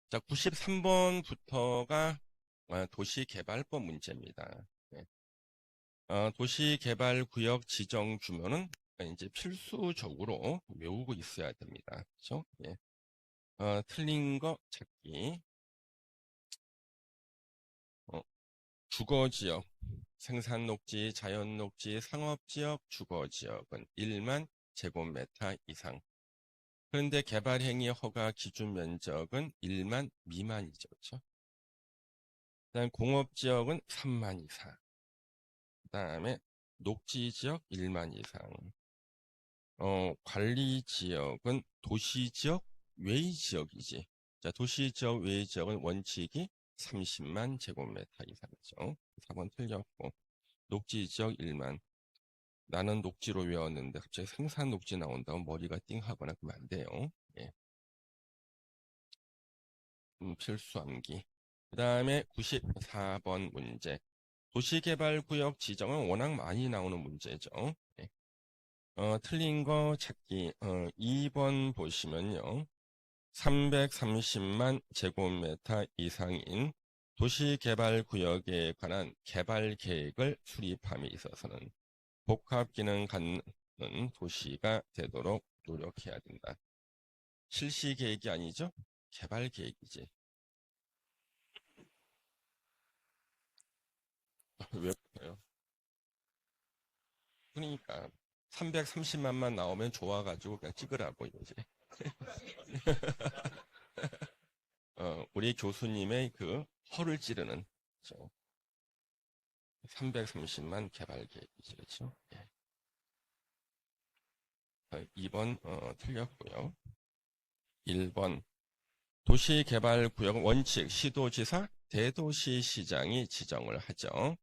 자, 93번부터가 도시개발법 문제입니다. 네. 도시개발구역 지정 규모는 이제 필수적으로 외우고 있어야 됩니다. 그렇죠? 예. 틀린 거 찾기. 주거지역, 생산녹지, 자연녹지, 상업지역, 주거지역은 1만 제곱미터 이상. 그런데 개발행위 허가 기준 면적은 1만 미만이죠. 그렇죠? 그다음 공업지역은 3만 이상. 그다음에 녹지지역 1만 이상. 관리지역은 도시지역 외의 지역이지. 자, 도시지역 외의 지역은 원칙이 30만 제곱미터 이상이죠. 4번 틀렸고. 녹지지역 1만. 나는 녹지로 외웠는데 갑자기 생산 녹지 나온다면 머리가 띵하거나 그러면 안 돼요. 예. 필수 암기. 그 다음에 94번 문제. 도시개발구역 지정은 워낙 많이 나오는 문제죠. 예. 틀린 거 찾기. 2번 보시면요. 330만 제곱미터 이상인 도시개발구역에 관한 개발 계획을 수립함에 있어서는 복합 기능 갖는 도시가 되도록 노력해야 된다. 실시 계획이 아니죠? 개발 계획이지. 왜 그래요? 그러니까 330만만 나오면 좋아가지고 그냥 찍으라고 이거지. 우리 교수님의 그 허를 찌르는 330만 개발 계획이죠. 그렇죠? 예. 2번 틀렸고요. 1번 도시개발구역 원칙 시도지사 대도시시장이 지정을 하죠.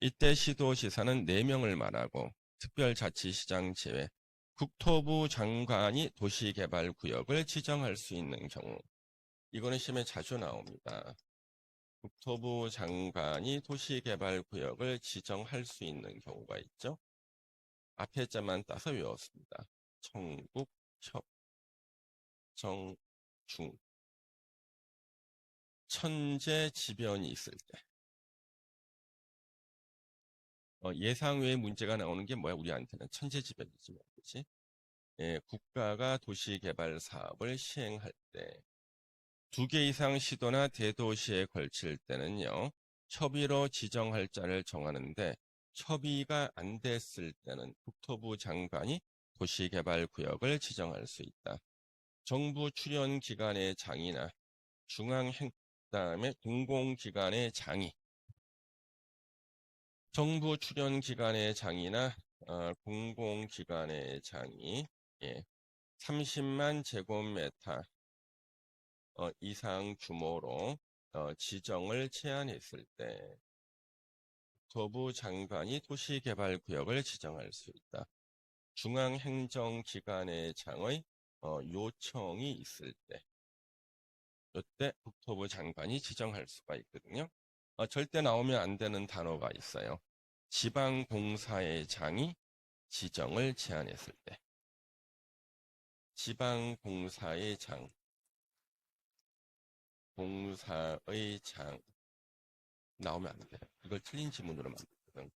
이때 시도지사는 4명을 말하고 특별자치시장 제외 국토부 장관이 도시개발구역을 지정할 수 있는 경우. 이거는 시험에 자주 나옵니다. 국토부 장관이 도시개발구역을 지정할 수 있는 경우가 있죠. 앞에 자만 따서 외웠습니다. 청국, 협, 정, 중. 천재지변이 있을 때. 예상 외의 문제가 나오는 게 뭐야? 우리한테는 천재지변이지. 그렇지? 예, 국가가 도시개발 사업을 시행할 때 2개 이상 시도나 대도시에 걸칠 때는요. 협의로 지정할 자를 정하는데 협의가 안 됐을 때는 국토부 장관이 도시개발구역을 지정할 수 있다. 정부 출연 기관의 장이나 그다음에 공공기관의 장이 정부 출연 기관의 장이나 공공기관의 장이 30만 제곱미터 이상 규모로 지정을 제한했을 때 국토부 장관이 도시개발구역을 지정할 수 있다. 중앙행정기관의 장의 요청이 있을 때 이때 국토부 장관이 지정할 수가 있거든요. 절대 나오면 안 되는 단어가 있어요. 지방공사의 장이 지정을 제한했을 때. 지방공사의 장, 공사의 장 나오면 안 돼요. 이걸 틀린 지문으로 만들거든.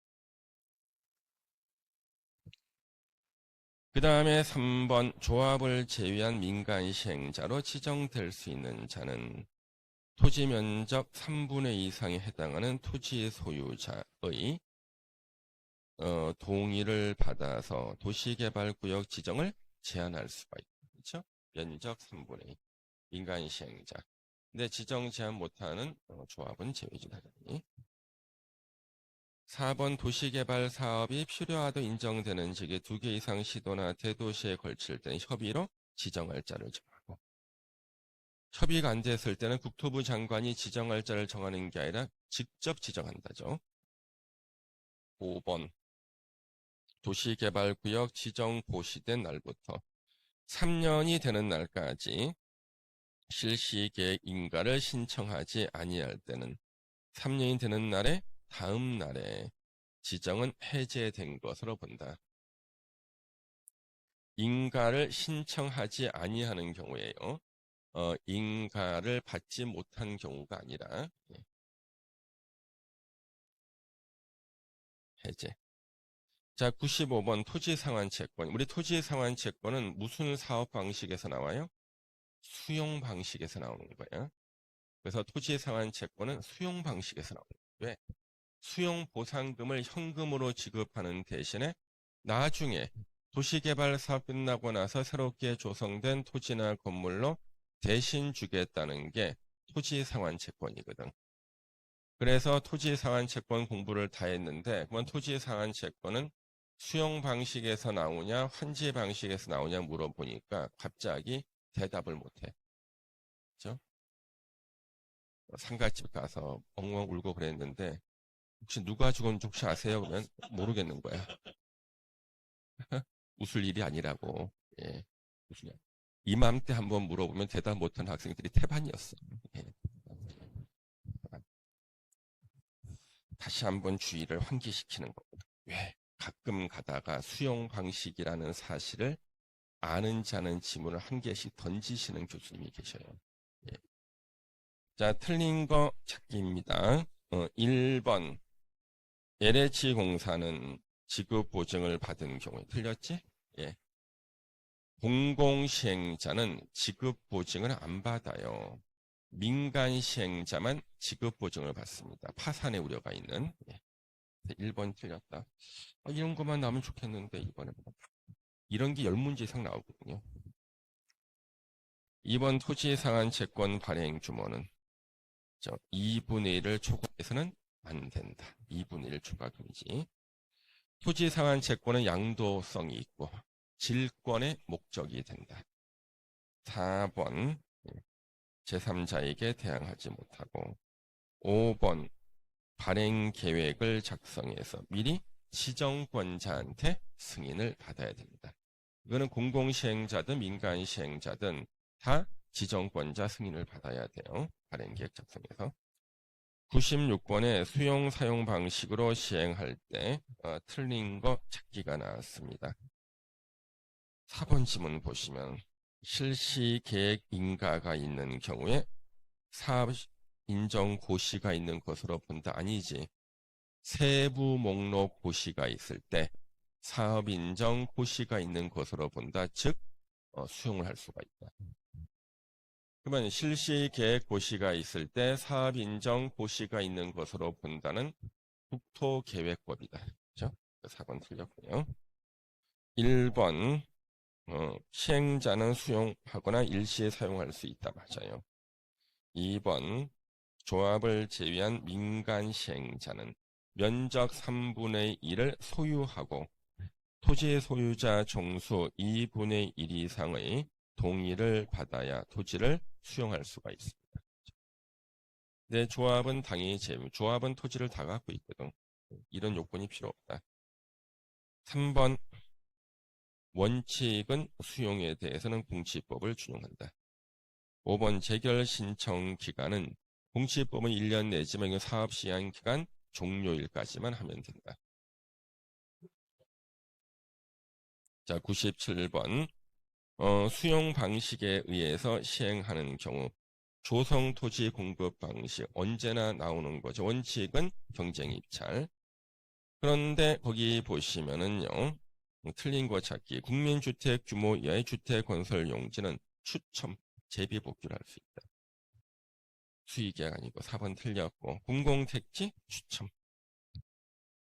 그 다음에 3번 조합을 제외한 민간 시행자로 지정될 수 있는 자는 토지 면적 3분의 2 이상에 해당하는 토지 소유자의 동의를 받아서 도시개발구역 지정을 제한할 수가 있다. 그렇죠? 면적 3분의 2. 민간 시행자. 근데 지정 제한 못하는 조합은 제외지 당연히. 4번 도시개발 사업이 필요하도 인정되는 지역에 2개 이상 시도나 대도시에 걸칠 때는 협의로 지정할 자를 정하고 협의가 안 됐을 때는 국토부 장관이 지정할 자를 정하는 게 아니라 직접 지정한다죠. 5번 도시개발구역 지정 고시된 날부터 3년이 되는 날까지 실시계획 인가를 신청하지 아니할 때는 3년이 되는 날에 다음 날에 지정은 해제된 것으로 본다. 인가를 신청하지 아니하는 경우에요. 인가를 받지 못한 경우가 아니라 예, 해제. 자, 95번 토지상환채권. 우리 토지상환채권은 무슨 사업 방식에서 나와요? 수용 방식에서 나오는 거예요. 그래서 토지상환채권은 수용 방식에서 나오는 거예요. 왜? 수용 보상금을 현금으로 지급하는 대신에 나중에 도시개발 사업 끝나고 나서 새롭게 조성된 토지나 건물로 대신 주겠다는 게 토지상환채권이거든. 그래서 토지상환채권 공부를 다 했는데, 그러면 토지상환채권은 수용 방식에서 나오냐, 환지 방식에서 나오냐 물어보니까 갑자기 대답을 못해. 그죠? 상가집 가서 엉엉 울고 그랬는데, 혹시 누가 죽었는지 혹시 아세요? 그러면 모르겠는 거야. 웃을 일이 아니라고. 예. 웃으냐. 이맘때 한번 물어보면 대답 못한 학생들이 태반이었어. 예. 다시 한번 주의를 환기시키는 겁니다. 왜? 가끔 가다가 수용 방식이라는 사실을 아는 자는 지문을 한 개씩 던지시는 교수님이 계셔요. 예. 자, 틀린 거 찾기입니다. 1번. LH공사는 지급 보증을 받은 경우에 틀렸지? 예. 공공시행자는 지급 보증을 안 받아요. 민간 시행자만 지급 보증을 받습니다. 파산의 우려가 있는. 예. 1번 틀렸다. 이런 것만 나오면 좋겠는데 이번에 이런 게 10문제 이상 나오거든요. 2번 토지상한 채권 발행 규모는 2분의 1을 초과해서는 안 된다. 2분의 1 초과 금지. 토지상한 채권은 양도성이 있고 질권의 목적이 된다. 4번 제3자에게 대항하지 못하고 5번 발행 계획을 작성해서 미리 지정권자한테 승인을 받아야 됩니다. 이거는 공공시행자든 민간시행자든 다 지정권자 승인을 받아야 돼요. 발행 계획 작성해서. 96번에 수용 사용 방식으로 시행할 때 틀린 거 찾기가 나왔습니다. 4번 지문 보시면 실시 계획 인가가 있는 경우에 사업 인정 고시가 있는 것으로 본다. 아니지. 세부 목록 고시가 있을 때 사업 인정 고시가 있는 것으로 본다. 즉 수용을 할 수가 있다. 그러면 실시 계획 고시가 있을 때 사업 인정 고시가 있는 것으로 본다는 국토계획법이다. 그렇죠? 4번 틀렸고요. 1번 시행자는 수용하거나 일시에 사용할 수 있다. 맞아요. 2번 조합을 제외한 민간 시행자는 면적 3분의 1을 소유하고 토지 소유자 종수 2분의 1 이상의 동의를 받아야 토지를 수용할 수가 있습니다. 내 조합은 당연히 조합은 토지를 다 갖고 있거든. 이런 요건이 필요 없다. 3번 원칙은 수용에 대해서는 공시법을 준용한다. 5번 재결 신청 기간은 공시법은 1년 내지만 사업 시행 기간 종료일까지만 하면 된다. 자, 97번 수용 방식에 의해서 시행하는 경우 조성 토지 공급 방식 언제나 나오는 거죠. 원칙은 경쟁 입찰. 그런데 거기 보시면은요. 틀린 거 찾기. 국민주택 규모 이하의 주택 건설 용지는 추첨, 재비 복귀를 할 수 있다. 수의계약 아니고 4번 틀렸고 공공택지 추첨.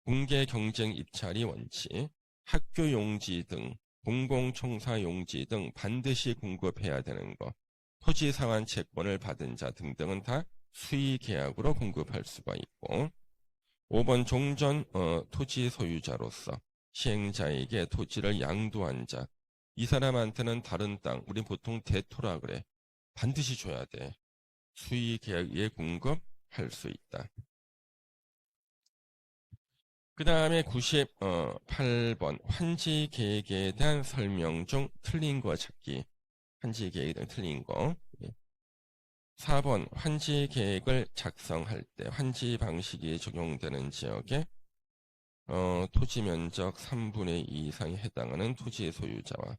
공개 경쟁 입찰이 원칙. 학교 용지 등 공공청사 용지 등 반드시 공급해야 되는 것. 토지 상환 채권을 받은 자 등등은 다 수의 계약으로 공급할 수가 있고 5번 종전 토지 소유자로서 시행자에게 토지를 양도한 자. 이 사람한테는 다른 땅, 우리 보통 대토라 그래. 반드시 줘야 돼. 수의 계약에 공급할 수 있다. 그 다음에 98번 환지 계획에 대한 설명 중 틀린 거 찾기. 환지 계획에 대한 틀린 거. 4번 환지 계획을 작성할 때 환지 방식이 적용되는 지역에 토지 면적 3분의 2 이상에 해당하는 토지 소유자와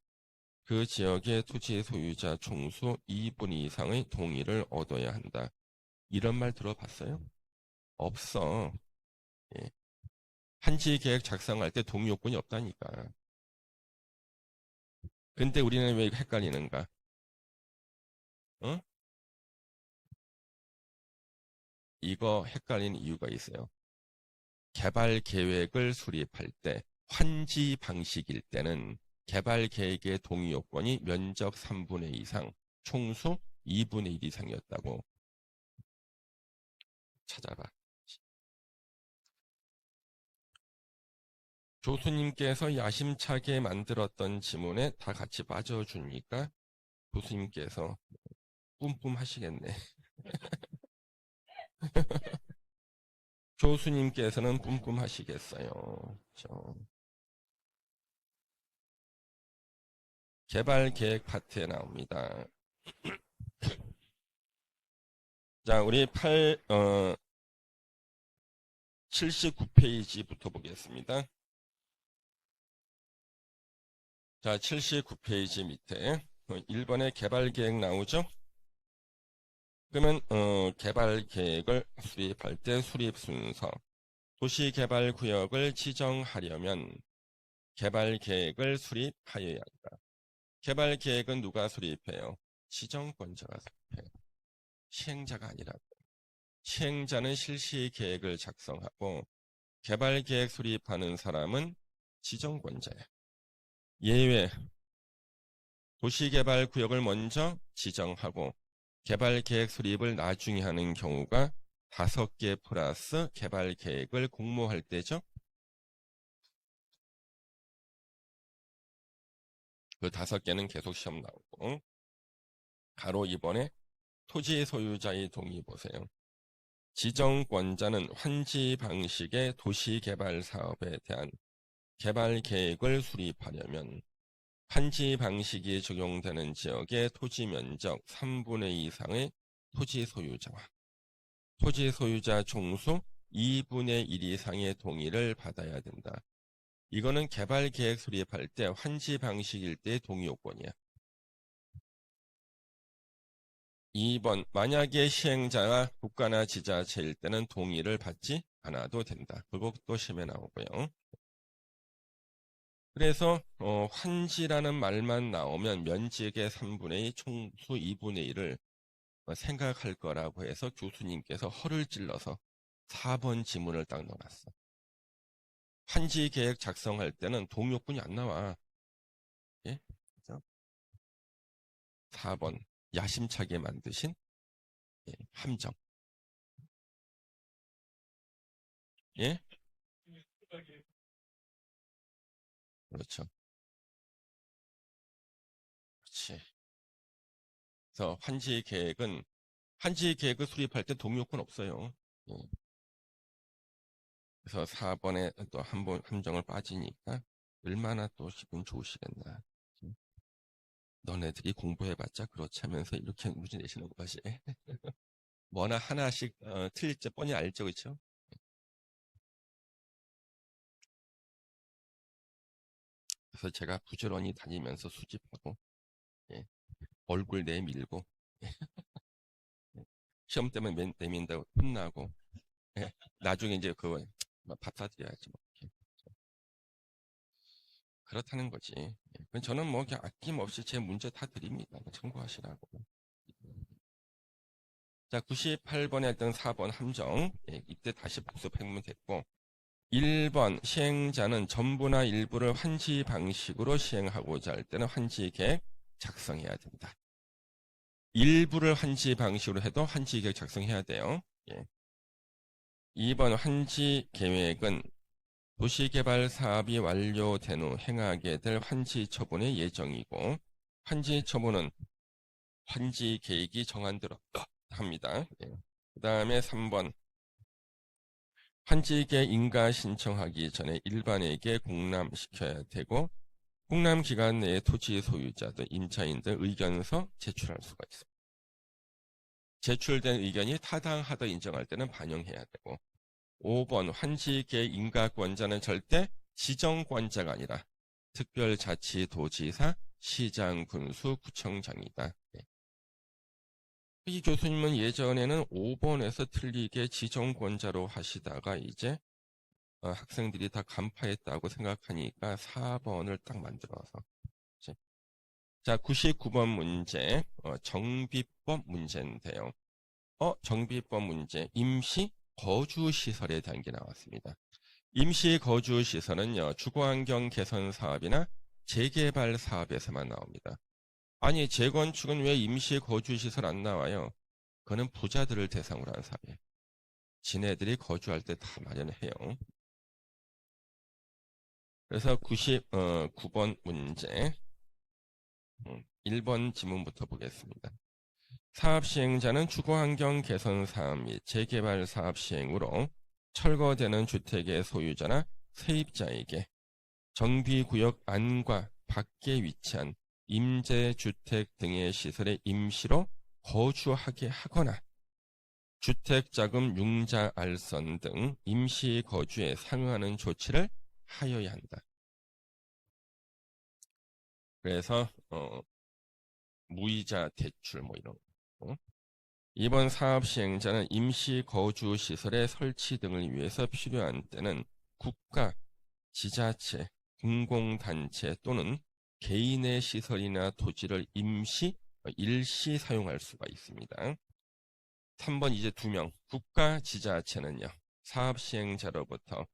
그 지역의 토지 소유자 총수 2분의 이상의 동의를 얻어야 한다. 이런 말 들어봤어요? 없어. 예. 한지 계획 작성할 때 동의 요건이 없다니까. 근데 우리는 왜 헷갈리는가? 어? 이거 헷갈리는 이유가 있어요. 개발 계획을 수립할 때 환지 방식일 때는 개발 계획의 동의 요건이 면적 3분의 2 이상, 총수 2분의 1 이상이었다고. 찾아봐. 교수님께서 야심차게 만들었던 지문에 다 같이 빠져주니까 교수님께서 뿜뿜 하시겠네. 교수님께서는 뿜뿜 하시겠어요. 개발 계획 파트에 나옵니다. 자, 우리 79페이지부터 보겠습니다. 자, 79페이지 밑에 1번에 개발 계획 나오죠? 그러면 개발 계획을 수립할 때 수립 순서, 도시개발구역을 지정하려면 개발 계획을 수립하여야 한다. 개발 계획은 누가 수립해요? 지정권자가 수립해요. 시행자가 아니라. 시행자는 실시 계획을 작성하고 개발 계획 수립하는 사람은 지정권자야. 예외, 도시개발구역을 먼저 지정하고 개발 계획 수립을 나중에 하는 경우가 5개 플러스 개발 계획을 공모할 때죠. 그 5개는 계속 시험 나오고. 가로 2번에 토지 소유자의 동의 보세요. 지정권자는 환지 방식의 도시개발 사업에 대한 개발 계획을 수립하려면 환지 방식이 적용되는 지역의 토지 면적 3분의 2 이상의 토지 소유자와 토지 소유자 총수 2분의 1 이상의 동의를 받아야 된다. 이거는 개발 계획 수립할 때 환지 방식일 때 동의 요건이야. 2번, 만약에 시행자가 국가나 지자체일 때는 동의를 받지 않아도 된다. 그것도 시험에 나오고요. 그래서 환지라는 말만 나오면 면적의 3분의 2, 총수 2분의 1을 생각할 거라고 해서 교수님께서 허를 찔러서 4번 지문을 딱 넣어놨어. 환지 계획 작성할 때는 동의 요건이 안 나와. 예? 그죠? 4번, 야심차게 만드신 함정. 예? 그렇죠. 그렇지. 그래서 환지 계획을 수립할 때 동의 요건 없어요. 예. 그래서 4번에 또 한 번 함정을 빠지니까 얼마나 또 기분 좋으시겠나. 너네들이 공부해봤자 그렇지 하면서 이렇게 문제 내시는 것이 뭐나 하나씩 틀릴지 뻔히 알죠, 그렇죠? 그래서 제가 부지런히 다니면서 수집하고 예, 얼굴 내밀고 시험 때문에 내민다고 혼나고 예, 나중에 이제 그거 밥 사드려야지 뭐. 그렇다는 거지. 예, 저는 뭐 그냥 아낌없이 제 문제 다 드립니다. 참고하시라고. 자, 98번에 했던 4번 함정. 예, 이때 다시 복습해보면 됐고. 1번 시행자는 전부나 일부를 환지 방식으로 시행하고자 할 때는 환지 계획 작성해야 된다. 일부를 환지 방식으로 해도 환지 계획 작성해야 돼요. 예. 2번 환지 계획은 도시개발 사업이 완료된 후 행하게 될 환지 처분의 예정이고 환지 처분은 환지 계획이 정한 대로 합니다. 예. 그 다음에 3번 환지계 인가 신청하기 전에 일반에게 공람시켜야 되고 공람 기간 내에 토지 소유자들, 임차인들 의견서 제출할 수가 있습니다. 제출된 의견이 타당하다 인정할 때는 반영해야 되고 5번 환지계 인가권자는 절대 지정권자가 아니라 특별자치도지사, 시장, 군수, 구청장이다. 네. 이 교수님은 예전에는 5번에서 틀리게 지정권자로 하시다가 이제 학생들이 다 간파했다고 생각하니까 4번을 딱 만들어서. 자, 99번 문제, 정비법 문제인데요. 정비법 문제, 임시 거주시설에 대한 게 나왔습니다. 임시 거주시설은요, 주거환경 개선 사업이나 재개발 사업에서만 나옵니다. 아니, 재건축은 왜 임시 거주시설 안 나와요? 그거는 부자들을 대상으로 한 사업이에요. 지네들이 거주할 때 다 마련해요. 그래서 99번 문제, 1번 지문부터 보겠습니다. 사업 시행자는 주거환경 개선 사업 및 재개발 사업 시행으로 철거되는 주택의 소유자나 세입자에게 정비구역 안과 밖에 위치한 임대주택 등의 시설에 임시로 거주하게 하거나 주택자금 융자 알선 등 임시 거주에 상응하는 조치를 하여야 한다. 그래서 무이자 대출 뭐 이런 거. 이번 사업 시행자는 임시 거주 시설의 설치 등을 위해서 필요한 때는 국가, 지자체, 공공단체 또는 개인의 시설이나 토지를 일시 사용할 수가 있습니다. 3번 이제 2명. 국가, 지자체는요. 사업 시행자로부터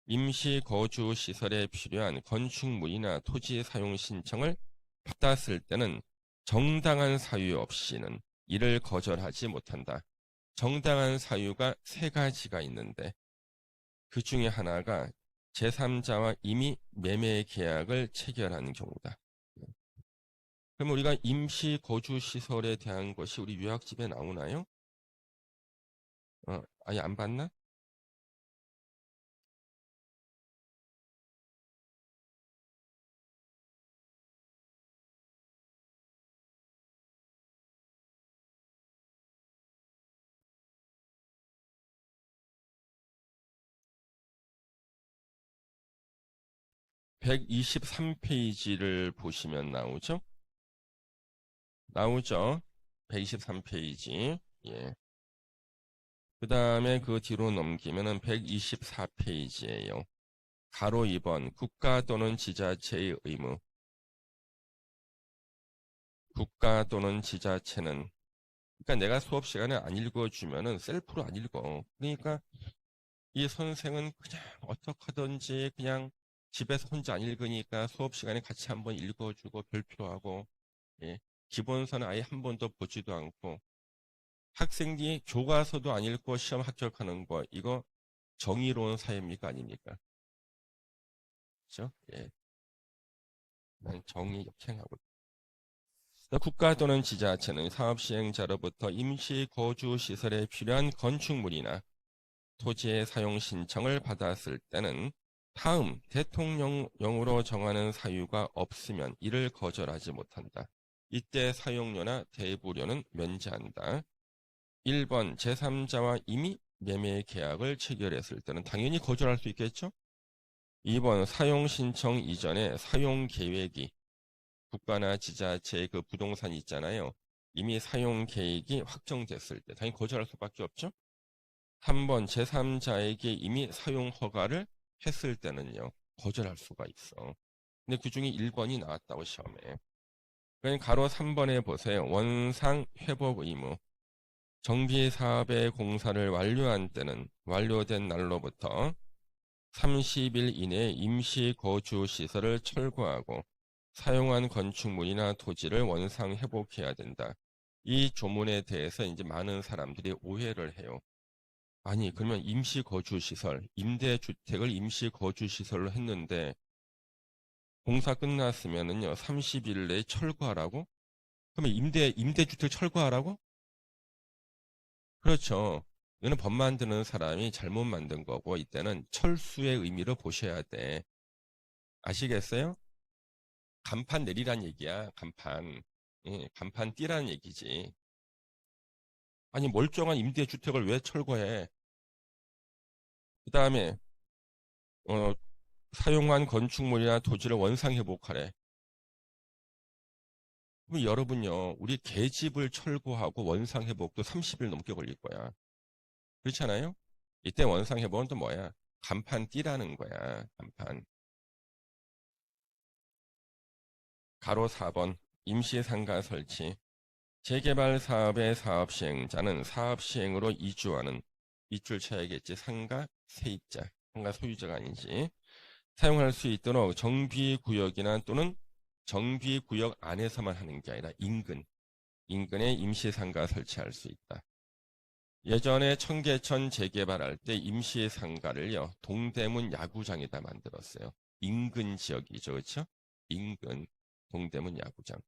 임시 거주 시설에 필요한 건축물이나 토지 사용 신청을 받았을 때는 정당한 사유 없이는 이를 거절하지 못한다. 정당한 사유가 3가지가 있는데 그 중에 하나가 제3자와 이미 매매 계약을 체결한 경우다. 그럼 우리가 임시 거주 시설에 대한 것이 우리 유학집에 나오나요? 아예 안 봤나? (123페이지를) 보시면 나오죠? 나오죠? 123페이지. 예. 그 다음에 그 뒤로 넘기면은 124페이지예요. 가로 2번 국가 또는 지자체의 의무. 국가 또는 지자체는 그러니까 내가 수업 시간에 안 읽어주면은 셀프로 안 읽어. 그러니까 이 선생은 그냥 어떡하든지 그냥 집에서 혼자 안 읽으니까 수업 시간에 같이 한번 읽어주고 별표하고 예. 기본서는 아예 한 번도 보지도 않고 학생들이 교과서도 안 읽고 시험 합격하는 거 이거 정의로운 사회입니까 아닙니까? 그렇죠? 예. 난 정의 역행하고 국가 또는 지자체는 사업 시행자로부터 임시 거주 시설에 필요한 건축물이나 토지의 사용 신청을 받았을 때는 다음 대통령령으로 정하는 사유가 없으면 이를 거절하지 못한다. 이때 사용료나 대부료는 면제한다. 1번 제3자와 이미 매매 계약을 체결했을 때는 당연히 거절할 수 있겠죠? 2번 사용 신청 이전에 사용 계획이 국가나 지자체의 그 부동산 있잖아요. 이미 사용 계획이 확정됐을 때 당연히 거절할 수밖에 없죠. 3번 제3자에게 이미 사용 허가를 했을 때는요. 거절할 수가 있어. 근데 그중에 1번이 나왔다고 시험에. 그러니까 가로 3번에 보세요. 원상 회복 의무. 정비 사업의 공사를 완료한 때는 완료된 날로부터 30일 이내에 임시 거주 시설을 철거하고 사용한 건축물이나 토지를 원상 회복해야 된다. 이 조문에 대해서 이제 많은 사람들이 오해를 해요. 아니, 그러면 임시 거주 시설, 임대주택을 임시 거주 시설로 했는데 공사 끝났으면은요, 30일 내에 철거하라고? 그러면 임대주택 철거하라고? 그렇죠. 이거는 법 만드는 사람이 잘못 만든 거고, 이때는 철수의 의미로 보셔야 돼. 아시겠어요? 간판 내리란 얘기야, 간판. 예, 간판 띄라는 얘기지. 아니, 멀쩡한 임대주택을 왜 철거해? 그 다음에, 사용한 건축물이나 토지를 원상 회복하래. 그럼 여러분요, 우리 계집을 철거하고 원상 회복도 30일 넘게 걸릴 거야. 그렇잖아요? 이때 원상 회복은 또 뭐야? 간판 띠라는 거야. 간판. 가로 4번 임시 상가 설치. 재개발 사업의 사업 시행자는 사업 시행으로 이주하는 밑줄 쳐야겠지. 상가 세입자. 상가 소유자가 아니지. 사용할 수 있도록 정비구역이나 또는 정비구역 안에서만 하는 게 아니라 인근에 임시상가 설치할 수 있다. 예전에 청계천 재개발할 때 임시상가를요, 동대문 야구장에다 만들었어요. 인근 지역이죠, 그렇죠? 인근 동대문 야구장.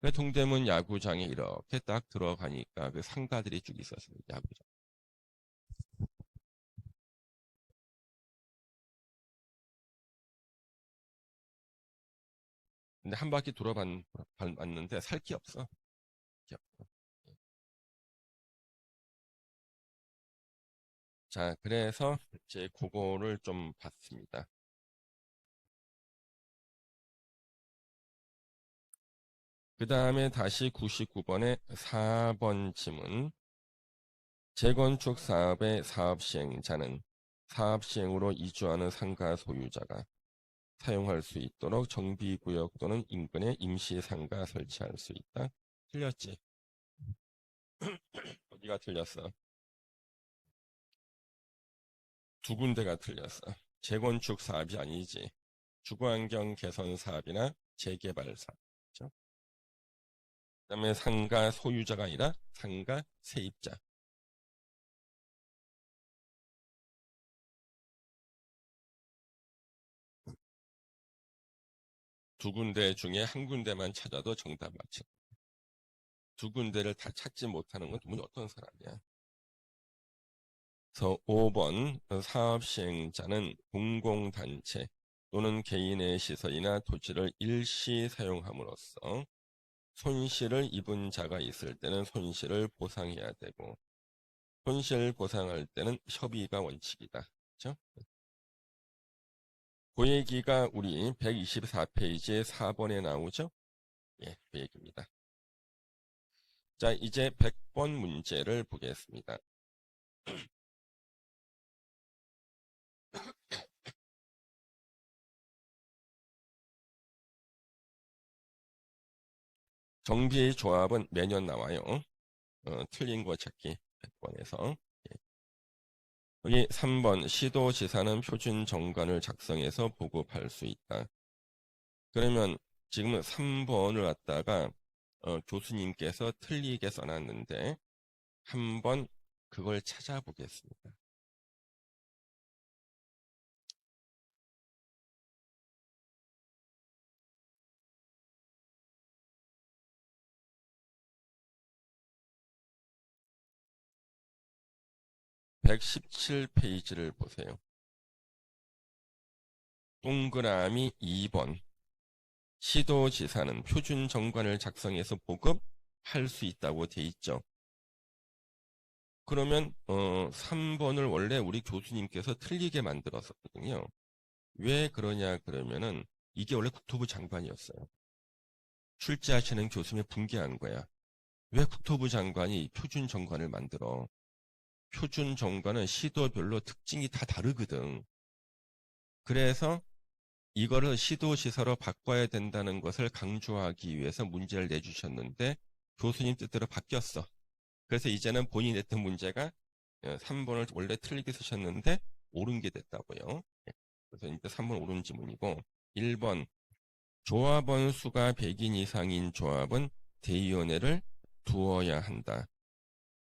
그 동대문 야구장에 이렇게 딱 들어가니까 그 상가들이 쭉 있었어요, 야구장. 근데 한 바퀴 돌아봤는데 살 게 없어. 자, 그래서 이제 그거를 좀 봤습니다. 그 다음에 다시 99번에 4번 지문. 재건축 사업의 사업 시행자는 사업 시행으로 이주하는 상가 소유자가 사용할 수 있도록 정비구역 또는 인근에 임시 상가 설치할 수 있다. 틀렸지? 어디가 틀렸어? 두 군데가 틀렸어. 재건축 사업이 아니지. 주거환경 개선 사업이나 재개발 사업. 그렇죠? 그다음에 상가 소유자가 아니라 상가 세입자. 두 군데 중에 한 군데만 찾아도 정답 맞지. 두 군데를 다 찾지 못하는 건 도무지 어떤 사람이야. 그래서 5번 사업 시행자는 공공단체 또는 개인의 시설이나 토지를 일시 사용함으로써 손실을 입은 자가 있을 때는 손실을 보상해야 되고 손실 보상할 때는 협의가 원칙이다. 그렇죠? 그 얘기가 우리 124페이지의 4번에 나오죠? 예, 그 얘기입니다. 자, 이제 100번 문제를 보겠습니다. 정비조합은 매년 나와요. 틀린 거 찾기 100번에서. 여기 3번 시도지사는 표준 정관을 작성해서 보급할 수 있다. 그러면 지금은 3번을 갖다가 교수님께서 틀리게 써놨는데 한번 그걸 찾아보겠습니다. 117페이지를 보세요. 동그라미 2번. 시도지사는 표준 정관을 작성해서 보급할 수 있다고 돼 있죠. 그러면 3번을 원래 우리 교수님께서 틀리게 만들었었거든요. 왜 그러냐 그러면은 이게 원래 국토부 장관이었어요. 출제하시는 교수님이 붕괴한 거야. 왜 국토부 장관이 표준 정관을 만들어? 표준 정관은 시도별로 특징이 다 다르거든. 그래서 이거를 시도지사로 바꿔야 된다는 것을 강조하기 위해서 문제를 내주셨는데 교수님 뜻대로 바뀌었어. 그래서 이제는 본인이 냈던 문제가 3번을 원래 틀리게 쓰셨는데 옳은 게 됐다고요. 그래서 이제 3번 옳은 지문이고 1번 조합원 수가 100인 이상인 조합은 대의원회를 두어야 한다.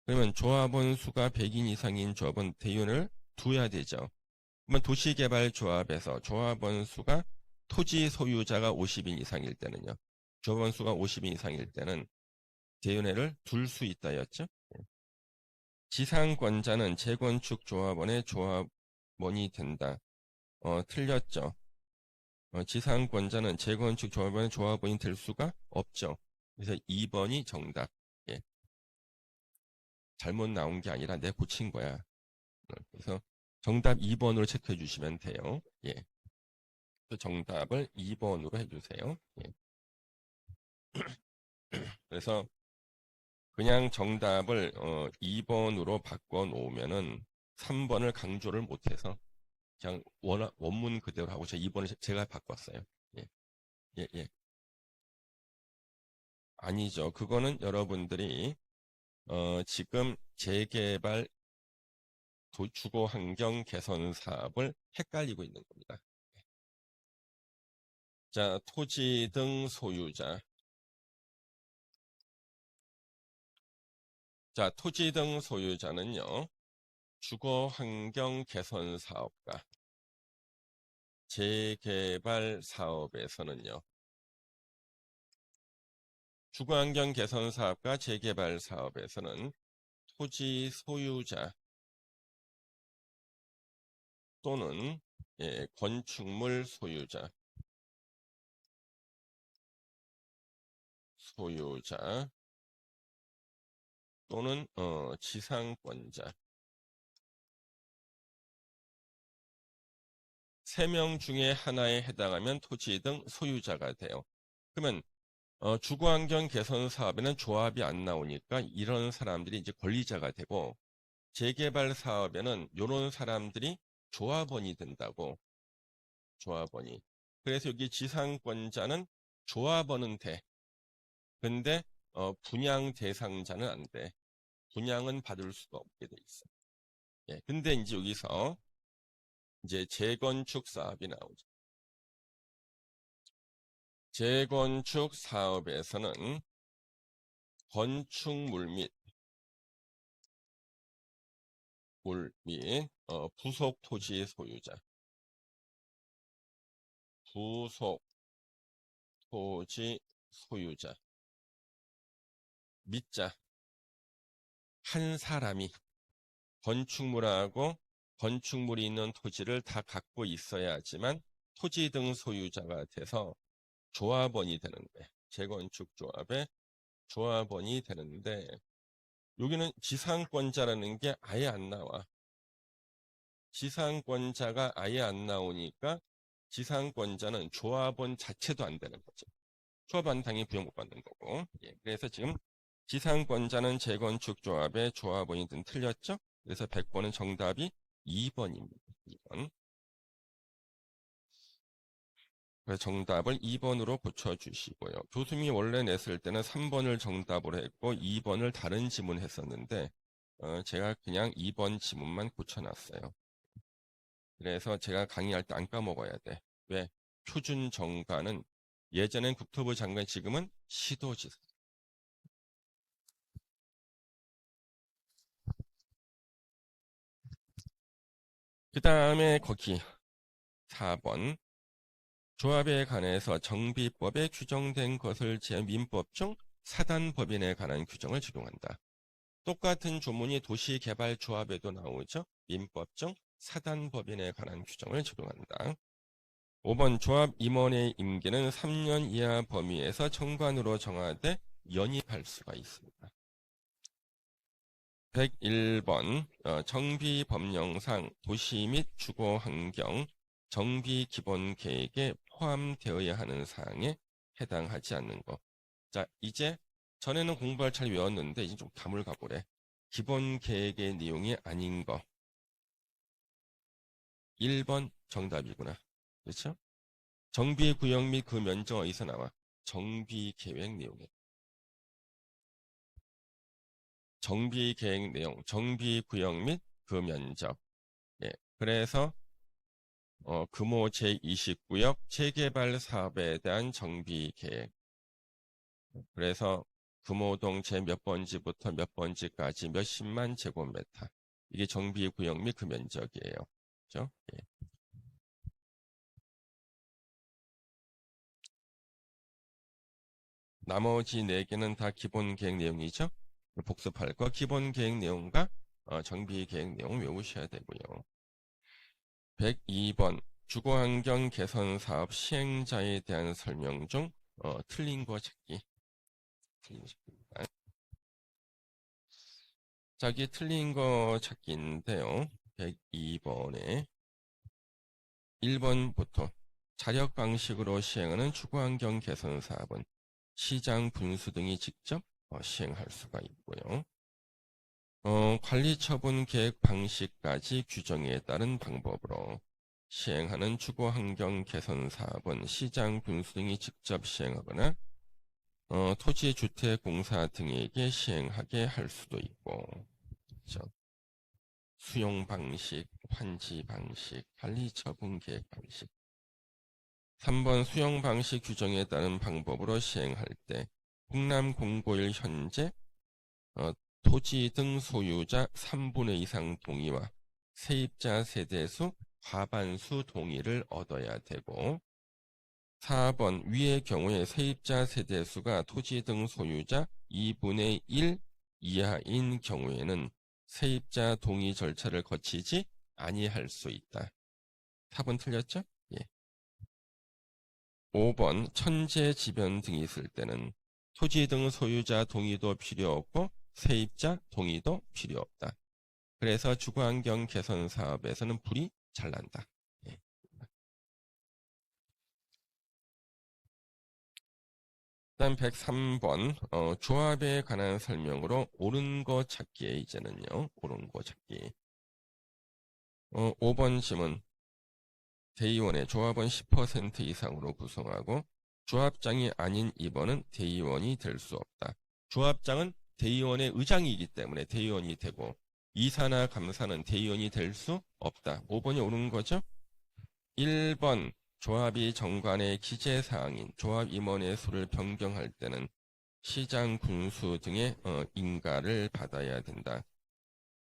그러면 조합원 수가 100인 이상인 조합은 대의원을 두어야 되죠. 그러면 도시개발조합에서 조합원 수가 토지 소유자가 50인 이상일 때는요. 조합원 수가 50인 이상일 때는 대의원회를 둘 수 있다였죠. 지상권자는 재건축 조합원의 조합원이 된다. 틀렸죠. 지상권자는 재건축 조합원의 조합원이 될 수가 없죠. 그래서 2번이 정답. 예. 잘못 나온 게 아니라 내 고친 거야. 그래서 정답 2번으로 체크해 주시면 돼요. 예. 그 정답을 2번으로 해주세요. 예. 그래서 그냥 정답을 2번으로 바꿔 놓으면은 3번을 강조를 못해서 그냥 원문 그대로 하고 제가 2번을 제가 바꿨어요. 예, 예, 예. 아니죠. 그거는 여러분들이 지금 재개발 주거 환경 개선 사업을 헷갈리고 있는 겁니다. 자, 토지 등 소유자. 자, 토지 등 소유자는요, 주거 환경 개선 사업과 재개발 사업에서는요, 주거 환경 개선 사업과 재개발 사업에서는 토지 소유자 또는 건축물 소유자 또는 지상권자 3명 중에 하나에 해당하면 토지 등 소유자가 돼요. 그러면 주거환경 개선 사업에는 조합이 안 나오니까 이런 사람들이 이제 권리자가 되고 재개발 사업에는 이런 사람들이 조합원이 된다고. 조합원이. 그래서 여기 지상권자는 조합원은 돼. 근데 분양 대상자는 안 돼. 분양은 받을 수가 없게 돼 있어. 예, 근데 이제 여기서 이제 재건축 사업이 나오죠. 재건축 사업에서는 건축물 및 부속 토지 소유자, 부속 토지 소유자, 밑자 한 사람이 건축물이 있는 토지를 다 갖고 있어야지만 토지 등 소유자가 돼서 조합원이 되는 거예요. 재건축 조합의 조합원이 되는데 여기는 지상권자라는 게 아예 안 나와. 지상권자가 아예 안 나오니까 지상권자는 조합원 자체도 안 되는 거죠. 조합원 당연히 부여 못 받는 거고. 예, 그래서 지금 지상권자는 재건축 조합의 조합원이든 틀렸죠? 그래서 100번은 정답이 2번입니다. 2번. 그래서 정답을 2번으로 고쳐주시고요. 교수님이 원래 냈을 때는 3번을 정답으로 했고 2번을 다른 지문 했었는데 제가 그냥 2번 지문만 고쳐놨어요. 그래서 제가 강의할 때 안 까먹어야 돼. 왜? 표준 정가는 예전엔 국토부 장관, 지금은 시도지사. 그 다음에 거기 4번. 조합에 관해서 정비법에 규정된 것을 제한 민법 중 사단법인에 관한 규정을 적용한다. 똑같은 조문이 도시개발조합에도 나오죠. 민법 중 사단법인에 관한 규정을 적용한다. 5번 조합 임원의 임기는 3년 이하 범위에서 정관으로 정하되 연입할 수가 있습니다. 101번 정비법령상 도시 및 주거환경 정비기본계획에 포함되어야 하는 사항에 해당하지 않는 것. 자, 이제 전에는 공부할 잘 외웠는데 이제 좀 가물가물해. 기본계획의 내용이 아닌 거. 1번 정답이구나. 그렇죠? 정비구역 및 그 면적 어디서 나와? 정비계획 내용에. 정비계획 내용, 정비구역 및 그 면적. 예. 그래서 금호 제29역 재개발 사업에 대한 정비계획. 그래서 금호동 제 몇 번지부터 몇 번지까지 몇십만 제곱미터. 이게 정비구역 및 그 면적이에요. 그죠? 예. 나머지 4개는 다 기본계획 내용이죠. 복습할 거 기본계획 내용과 정비계획 내용 외우셔야 되고요. 102번 주거환경 개선 사업 시행자에 대한 설명 중 틀린 거 찾기. 틀린 거 찾기입니다. 자, 이게 틀린 거 찾기인데요. 102번에 1번부터 자력 방식으로 시행하는 주거환경 개선 사업은 시장 분수 등이 직접 시행할 수가 있고요. 관리처분 계획 방식까지 규정에 따른 방법으로 시행하는 주거환경 개선 사업은 시장 분수 등이 직접 시행하거나 토지주택공사 등에게 시행하게 할 수도 있고, 그렇죠? 수용 방식, 환지 방식, 관리처분 계획 방식. 3번 수용 방식 규정에 따른 방법으로 시행할 때 국남 공고일 현재 토지 등 소유자 3분의 2 이상 동의와 세입자 세대수 과반수 동의를 얻어야 되고, 4번 위의 경우에 세입자 세대수가 토지 등 소유자 2분의 1 이하인 경우에는 세입자 동의 절차를 거치지 아니할 수 있다. 4번 틀렸죠? 예. 5번 천재지변 등이 있을 때는 토지 등 소유자 동의도 필요 없고 세입자 동의도 필요 없다. 그래서 주거환경 개선 사업에서는 불이 잘 난다. 예. 다음 103번 조합에 관한 설명으로 옳은 거 찾기에 이제는요. 옳은 거 찾기. 5번 질문. 대의원의 조합원 10% 이상으로 구성하고 조합장이 아닌 2번은 대의원이 될 수 없다. 조합장은 대의원의 의장이기 때문에 대의원이 되고 이사나 감사는 대의원이 될 수 없다. 5번이 옳은 거죠? 1번 조합이 정관의 기재사항인 조합 임원의 수를 변경할 때는 시장 군수 등의 인가를 받아야 된다.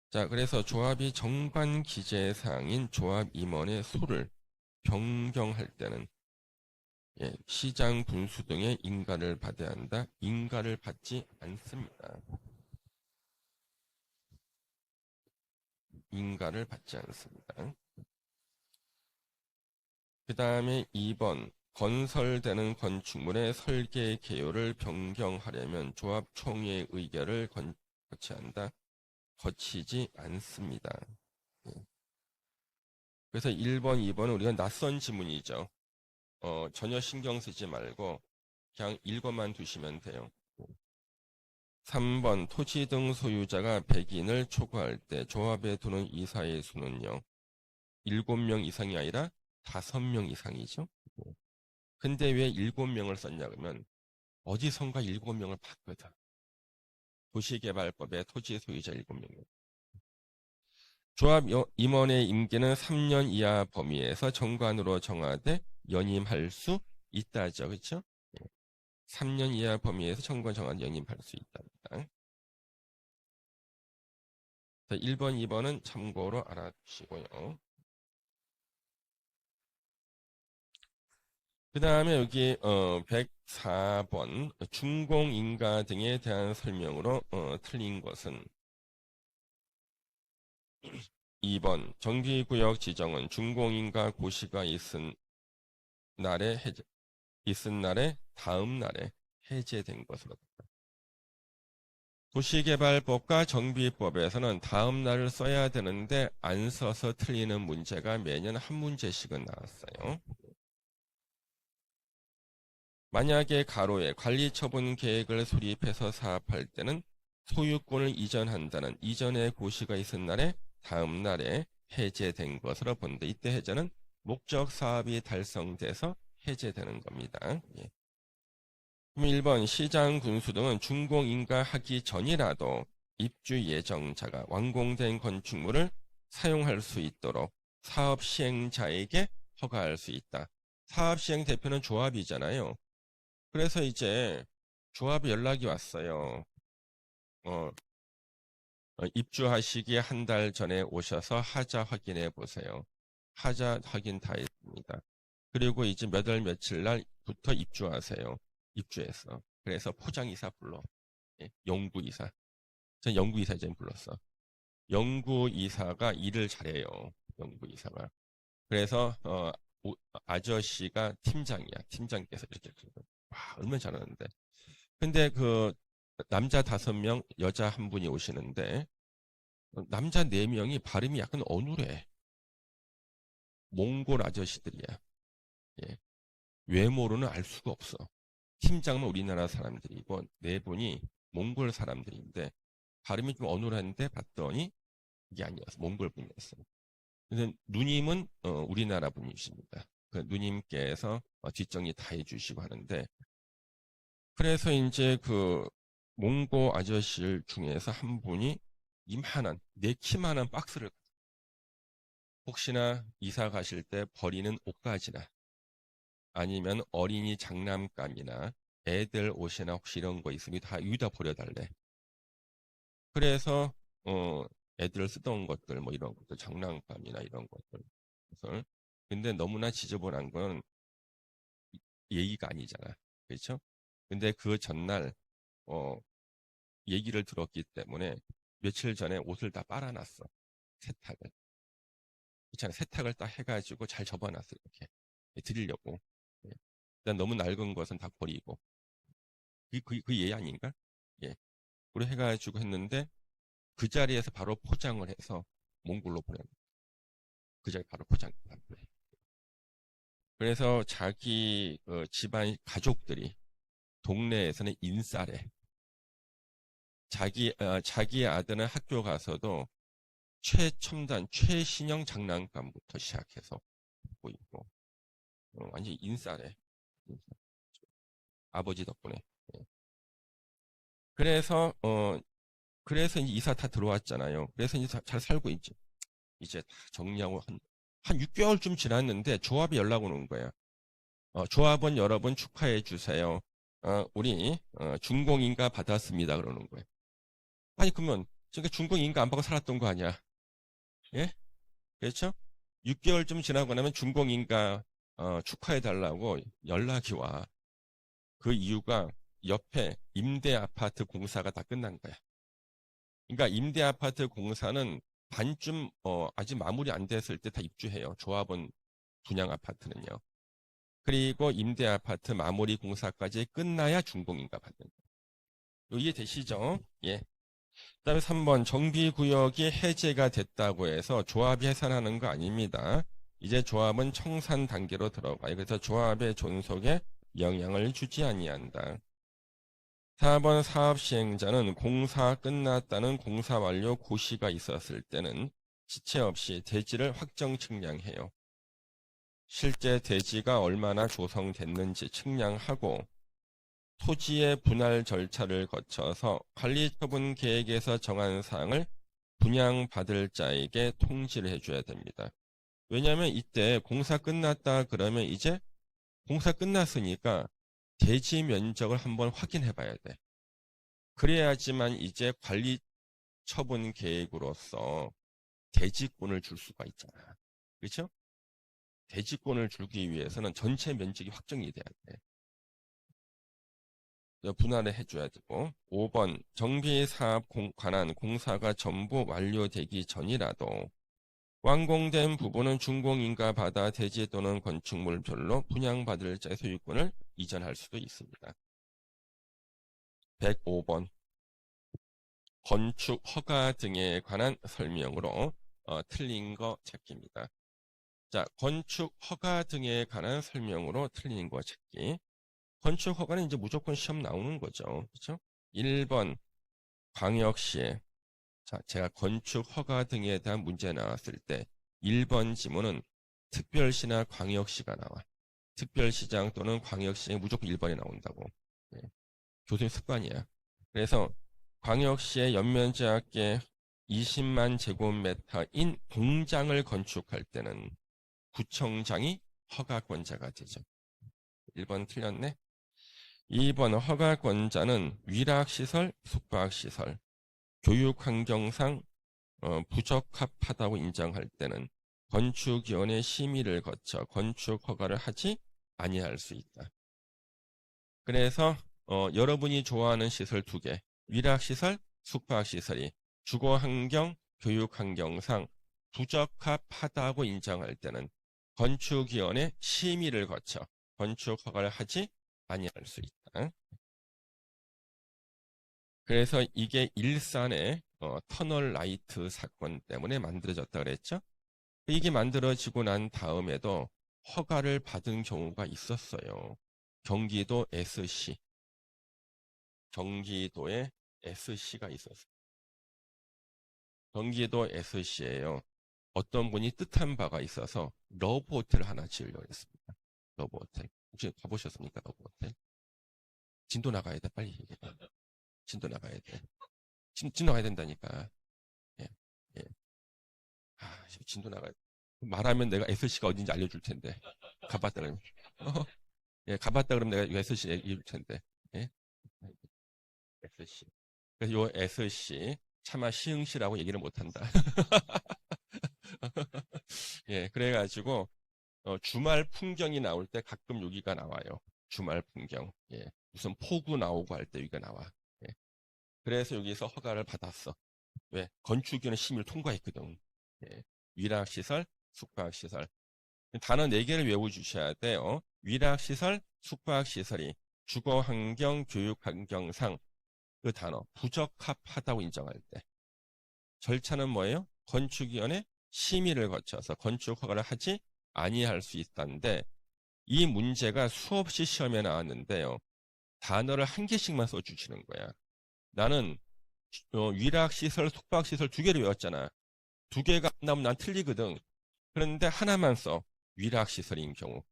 자, 그래서 조합이 정관 기재사항인 조합 임원의 수를 변경할 때는 시장 군수 등의 인가를 받아야 한다. 인가를 받지 않습니다. 인가를 받지 않습니다. 그 다음에 2번 건설되는 건축물의 설계 개요를 변경하려면 조합 총회의 의결을 거쳐야 한다. 거치지 않습니다. 그래서 1번, 2번은 우리가 낯선 지문이죠. 전혀 신경 쓰지 말고 그냥 읽어만 두시면 돼요. 3번 토지 등 소유자가 100인을 초과할 때 조합에 두는 이사의 수는요. 7명 이상이 아니라 5명 이상이죠. 근데 왜 7명을 썼냐 그러면 어디선가 7명을 봤거든. 도시개발법에 토지 소유자 7명. 조합 임원의 임기는 3년 이하 범위에서 정관으로 정하되 연임할 수 있다죠. 그렇죠? 3년 이하 범위에서 정관 정한 연임할 수 있답니다. 1번, 2번은 참고로 알아두시고요. 그 다음에 여기 104번 중공인가 등에 대한 설명으로 틀린 것은 2번 정비구역 지정은 중공인가 고시가 있은 날에 다음 날에 해제된 것으로. 도시개발법과 정비법에서는 다음 날을 써야 되는데 안 써서 틀리는 문제가 매년 한 문제씩은 나왔어요. 만약에 가로에 관리처분 계획을 수립해서 사업할 때는 소유권을 이전한다는 이전의 고시가 있은 날에 다음 날에 해제된 것으로 본다. 이때 해제는 목적 사업이 달성돼서 해제되는 겁니다. 예. 1번 시장 군수 등은 준공인가하기 전이라도 입주 예정자가 완공된 건축물을 사용할 수 있도록 사업 시행자에게 허가할 수 있다. 사업 시행 대표는 조합이잖아요. 그래서 이제 조합이 연락이 왔어요. 입주하시기 한 달 전에 오셔서 하자 확인해 보세요. 하자 확인 다 했습니다. 그리고 이제 몇 월 며칠 날부터 입주하세요. 입주해서. 그래서 포장이사 불러. 예, 영구이사. 전 영구이사 이제 불렀어. 영구이사가 일을 잘해요. 영구이사가. 그래서 아저씨가 팀장이야. 팀장께서 이렇게. 와, 얼마나 잘하는데. 근데 그 남자 5명, 여자 1분이 오시는데 남자 4명이 발음이 약간 어눌해. 몽골 아저씨들이야. 예. 외모로는 알 수가 없어. 팀장은 우리나라 사람들이고 네 분이 몽골 사람들인데 발음이 좀 어눌한데 봤더니 이게 아니었어. 몽골 분이었어요. 그래서 누님은 우리나라 분이십니다. 그 누님께서 뒷정리 다 해주시고 하는데 그래서 이제 그 몽고 아저씨 중에서 한 분이 이만한 내 키만한 박스를 혹시나 이사 가실 때 버리는 옷가지나 아니면 어린이 장난감이나 애들 옷이나 혹시 이런 거 있으면 다 여기다 버려달래. 그래서 애들 쓰던 것들 뭐 이런 것들 장난감이나 이런 것들 그래서 근데 너무나 지저분한 건 예의가 아니잖아. 그렇죠? 근데 그 전날 어, 얘기를 들었기 때문에 며칠 전에 옷을 다 빨아놨어. 세탁을. 그렇잖아. 세탁을 딱 해가지고 잘 접어놨어. 이렇게. 드리려고. 예. 일단 너무 낡은 것은 다 버리고. 그 예의 아닌가? 예. 그래 해가지고 했는데 그 자리에서 바로 포장을 해서 몽골로 보낸 그 자리 바로 포장을 해. 그래서 자기 집안 가족들이 동네에서는 인싸래. 자기 아들은 학교 가서도 최첨단, 최신형 장난감부터 시작해서 갖고 있고, 완전 인싸래. 인싸. 아버지 덕분에. 예. 그래서, 그래서 이제 이사 다 들어왔잖아요. 그래서 이제 잘 살고 있지. 이제 다 정리하고 한 6개월쯤 지났는데 조합이 연락 오는 거야. 조합원 여러분 축하해 주세요. 우리 준공인가 받았습니다. 그러는 거예요. 아니 그러면 지금 준공인가 안 받고 살았던 거 아니야? 예? 그렇죠? 6개월쯤 지나고 나면 준공인가 축하해 달라고 연락이 와. 그 이유가 옆에 임대 아파트 공사가 다 끝난 거야. 그러니까 임대 아파트 공사는 반쯤 아직 마무리 안 됐을 때 다 입주해요. 조합원 분양 아파트는요. 그리고 임대 아파트 마무리 공사까지 끝나야 준공인가 받는 거예요. 이해되시죠? 예. 그다음에 3번 정비구역이 해제가 됐다고 해서 조합이 해산하는 거 아닙니다. 이제 조합은 청산 단계로 들어가요. 그래서 조합의 존속에 영향을 주지 아니한다. 4번 사업 시행자는 공사 끝났다는 공사 완료 고시가 있었을 때는 지체 없이 대지를 확정 측량해요. 실제 대지가 얼마나 조성됐는지 측량하고 토지의 분할 절차를 거쳐서 관리처분 계획에서 정한 사항을 분양받을 자에게 통지를 해줘야 됩니다. 왜냐하면 이때 공사 끝났다 그러면 이제 공사 끝났으니까 대지 면적을 한번 확인해 봐야 돼. 그래야지만 이제 관리처분 계획으로서 대지권을 줄 수가 있잖아. 그렇죠? 대지권을 주기 위해서는 전체 면적이 확정이 돼야 돼. 분할을 해줘야 되고 5번 정비사업 관한 공사가 전부 완료되기 전이라도 완공된 부분은 준공인가 받아 대지 또는 건축물별로 분양받을 자의 소유권을 이전할 수도 있습니다. 105번 건축 허가 등에 관한 설명으로 틀린 거 찾기입니다. 자, 건축 허가 등에 관한 설명으로 틀린 거 찾기. 건축 허가는 이제 무조건 시험 나오는 거죠. 그렇죠? 1번 광역시에 자, 제가 건축 허가 등에 대한 문제 나왔을 때 1번 지문은 특별시나 광역시가 나와. 특별시장 또는 광역시에 무조건 1번이 나온다고. 네. 교수님 습관이야. 그래서 광역시의 연면적의 20만 제곱미터인 공장을 건축할 때는 구청장이 허가권자가 되죠. 1번 틀렸네. 2번 허가권자는 위락시설, 숙박시설, 교육환경상 부적합하다고 인정할 때는 건축위원회 심의를 거쳐 건축허가를 하지 아니할 수 있다. 그래서 여러분이 좋아하는 시설 2개, 위락시설, 숙박시설이 주거환경, 교육환경상 부적합하다고 인정할 때는 건축위원회 심의를 거쳐 건축허가를 하지 아니할 수 있다. 그래서 이게 일산의 터널 라이트 사건 때문에 만들어졌다 그랬죠. 이게 만들어지고 난 다음에도 허가를 받은 경우가 있었어요. 경기도 SC. 경기도에 SC가 있었어요. 경기도 SC에요. 어떤 분이 뜻한 바가 있어서 러브 호텔 하나 지으려고 했습니다. 러브 호텔. 혹시 가보셨습니까? 러브 호텔? 진도 나가야 돼. 빨리 얘기해. 진도 나가야 돼. 진도 나가야 된다니까. 예, 예. 아, 진도 나가야 돼. 말하면 내가 SC가 어딘지 알려줄 텐데. 가봤다 그러면. 예, 가봤다 그러면 내가 SC 얘기해줄 텐데. 예? SC. 그래서 요 SC, 차마 시흥시라고 얘기를 못한다. 예, 그래가지고, 주말 풍경이 나올 때 가끔 여기가 나와요. 주말 풍경. 예, 무슨 폭우 나오고 할 때 여기가 나와. 예, 그래서 여기서 허가를 받았어. 왜? 건축위원회 심의를 통과했거든. 예, 위락시설, 숙박시설. 단어 4개를 외워주셔야 돼요. 위락시설, 숙박시설이 주거환경, 교육환경상 그 단어 부적합하다고 인정할 때 절차는 뭐예요? 건축위원회 심의를 거쳐서 건축 허가를 하지 아니할 수 있다는데 이 문제가 수없이 시험에 나왔는데요. 단어를 한 개씩만 써주시는 거야. 나는 위락시설, 숙박시설 2개를 외웠잖아. 2개가 안 나오면 난 틀리거든. 그런데 하나만 써. 위락시설인 경우.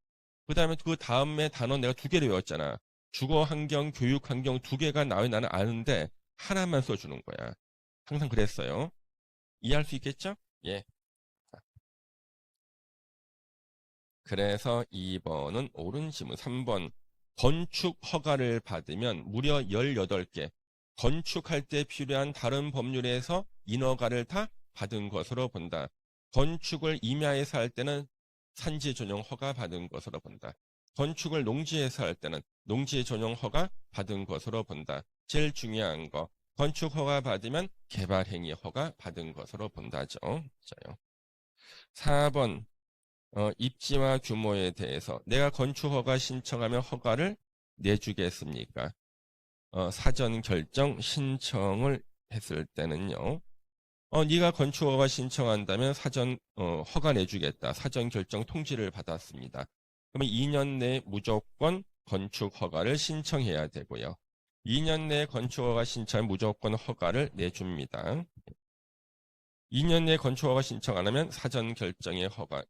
그 다음에 단어 내가 2개를 외웠잖아. 주거환경, 교육환경 2개가 나와야 나는 아는데 하나만 써주는 거야. 항상 그랬어요. 이해할 수 있겠죠? 예. 그래서 2번은 옳은 지문. 3번 건축 허가를 받으면 무려 18개 건축할 때 필요한 다른 법률에서 인허가를 다 받은 것으로 본다. 건축을 임야에서 할 때는 산지 전용 허가 받은 것으로 본다. 건축을 농지에서 할 때는 농지 전용 허가 받은 것으로 본다. 제일 중요한 거 건축 허가 받으면 개발 행위 허가 받은 것으로 본다죠. 자요. 4번 입지와 규모에 대해서 내가 건축 허가 신청하면 허가를 내주겠습니까? 사전 결정 신청을 했을 때는요. 네가 건축 허가 신청한다면 사전 허가 내주겠다. 사전 결정 통지를 받았습니다. 그러면 2년 내에 무조건 건축 허가를 신청해야 되고요. 2년 내에 건축 허가 신청하면 무조건 허가를 내줍니다. 2년 내에 건축 허가 신청 안 하면 사전 결정의 허가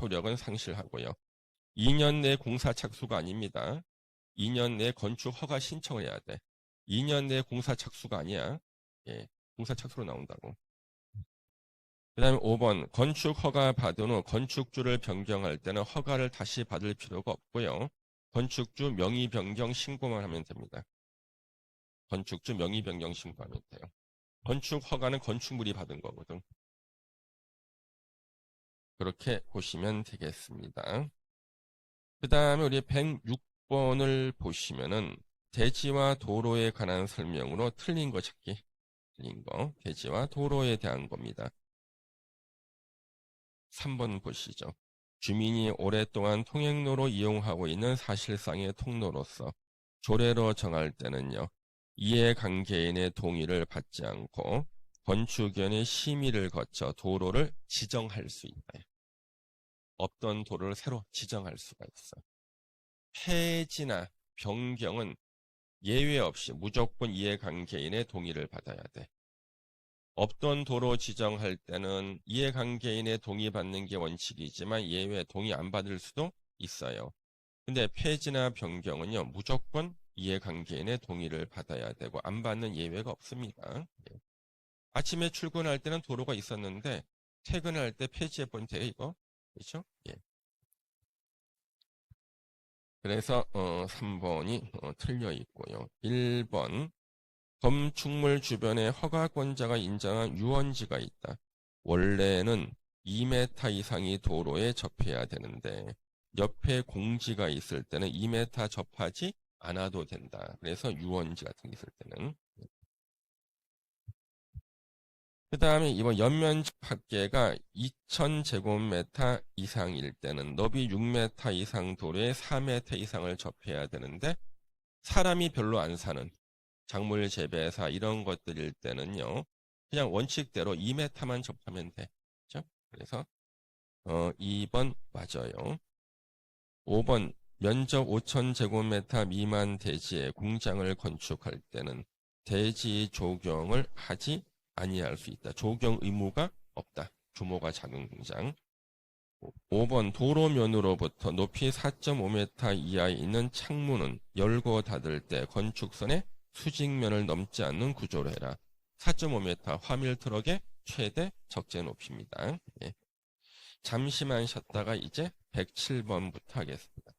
효력은 상실하고요. 2년 내 공사 착수가 아닙니다. 2년 내 건축 허가 신청을 해야 돼. 2년 내 공사 착수가 아니야. 예, 공사 착수로 나온다고. 그 다음에 5번 건축 허가 받은 후 건축주를 변경할 때는 허가를 다시 받을 필요가 없고요. 건축주 명의 변경 신고만 하면 됩니다. 건축주 명의 변경 신고하면 돼요. 건축 허가는 건축물이 받은 거거든. 그렇게 보시면 되겠습니다. 그 다음에 우리 106번을 보시면은 대지와 도로에 관한 설명으로 틀린 거 찾기. 틀린 거. 대지와 도로에 대한 겁니다. 3번 보시죠. 주민이 오랫동안 통행로로 이용하고 있는 사실상의 통로로서 조례로 정할 때는요. 이해관계인의 동의를 받지 않고 건축위원회 심의를 거쳐 도로를 지정할 수 있다. 없던 도로를 새로 지정할 수가 있어. 폐지나 변경은 예외 없이 무조건 이해관계인의 동의를 받아야 돼. 없던 도로 지정할 때는 이해관계인의 동의 받는 게 원칙이지만 예외 동의 안 받을 수도 있어요. 근데 폐지나 변경은요 무조건 이해관계인의 동의를 받아야 되고 안 받는 예외가 없습니다. 예. 아침에 출근할 때는 도로가 있었는데 퇴근할 때 폐지해버리면 돼요 이거. 그렇죠? 예. 그래서 3번이 틀려 있고요. 1번 건축물 주변에 허가권자가 인정한 유원지가 있다. 원래는 2m 이상이 도로에 접해야 되는데 옆에 공지가 있을 때는 2m 접하지 않아도 된다. 그래서 유원지 같은 게 있을 때는. 그 다음에 이번 연면적 합계가 2000제곱미터 이상일 때는 너비 6m 이상 도로에 4m 이상을 접해야 되는데 사람이 별로 안 사는 작물 재배사 이런 것들일 때는요. 그냥 원칙대로 2m만 접하면 돼. 그렇죠? 그래서 2번 맞아요. 5번 면적 5,000제곱미터 미만 대지에 공장을 건축할 때는 대지 조경을 하지 아니할 수 있다. 조경 의무가 없다. 규모가 작은 공장. 5번 도로면으로부터 높이 4.5m 이하에 있는 창문은 열고 닫을 때 건축선의 수직면을 넘지 않는 구조로 해라. 4.5m 화밀 트럭의 최대 적재 높이입니다. 예. 잠시만 쉬었다가 이제 107번부터 하겠습니다.